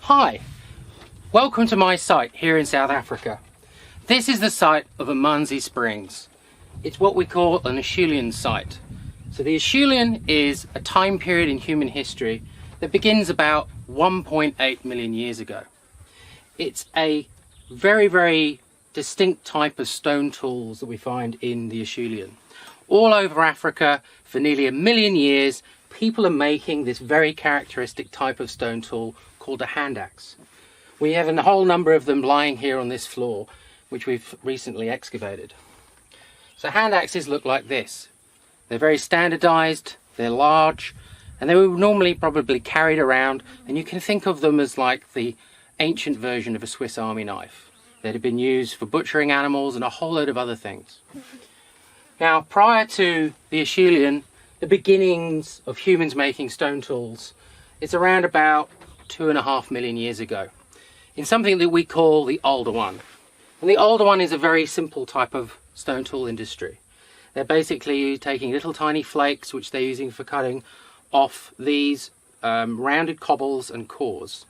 Hi, welcome to my site here in South Africa. This is the site of Amanzi Springs. It's what we call an Acheulian site. So the Acheulian is a time period in human history that begins about 1.8 million years ago. It's a very distinct type of stone tools that we find in the Acheulian. All over Africa for nearly 1 million years, people are making this very characteristic type of stone tool called a hand axe. We have a whole number of them lying here on this floor, which we've recently excavated. So hand axes look like this. They're very standardized, they're large, and they were normally probably carried around, and you can think of them as like the ancient version of a Swiss Army knife that had been used for butchering animals and a whole load of other things. Now, prior to the Acheulian, the beginnings of humans making stone tools, it's around about 2.5 million years ago, in something that we call the older one. And the older one is a very simple type of stone tool industry. They're basically taking little tiny flakes, which they're using for cutting off these rounded cobbles and cores.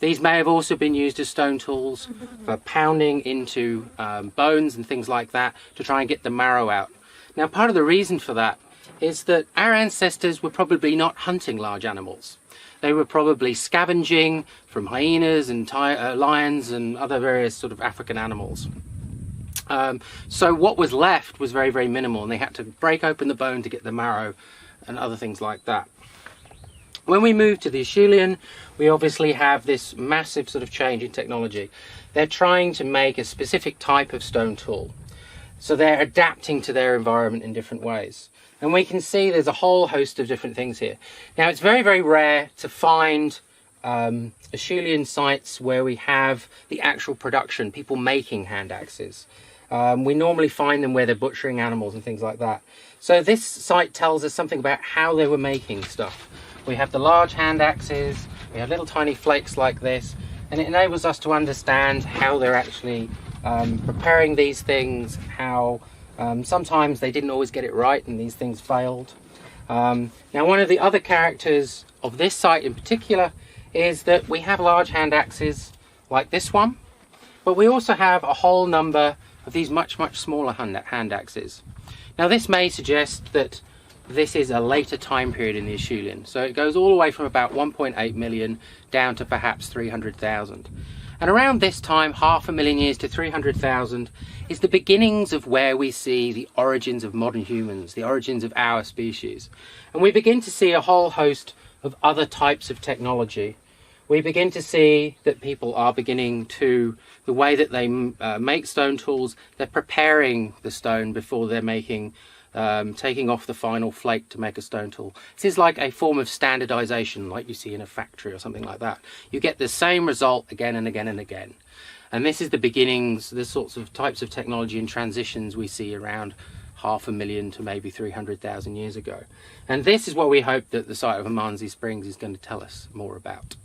These may have also been used as stone tools for pounding into bones and things like that to try and get the marrow out. Now, part of the reason for that is that our ancestors were probably not hunting large animals. They were probably scavenging from hyenas and lions and other various sort of African animals. So what was left was very minimal, and they had to break open the bone to get the marrow and other things like that. When we move to the Acheulian, we obviously have this massive sort of change in technology. They're trying to make a specific type of stone tool. So they're adapting to their environment in different ways. And we can see there's a whole host of different things here. Now, it's very rare to find Acheulian sites where we have the actual production, people making hand axes. We normally find them where they're butchering animals and things like that. So this site tells us something about how they were making stuff. We have the large hand axes, we have little tiny flakes like this, and it enables us to understand how they're actually preparing these things, how sometimes they didn't always get it right and these things failed. Now, one of the other characters of this site in particular is that we have large hand axes like this one, but we also have a whole number of these much smaller hand axes. Now, this may suggest that this is a later time period in the Acheulian. So it goes all the way from about 1.8 million down to perhaps 300,000. And around this time, 500,000 years to 300,000, is the beginnings of where we see the origins of modern humans, the origins of our species. And we begin to see a whole host of other types of technology. We begin to see that people are beginning to, the way that they make stone tools, they're preparing the stone before they're making, taking off the final flake to make a stone tool. This is like a form of standardization, like you see in a factory or something like that. You get the same result again and again and again. And this is the beginnings, the sorts of types of technology and transitions we see around 500,000 to maybe 300,000 years ago. And this is what we hope that the site of Amanzi Springs is going to tell us more about.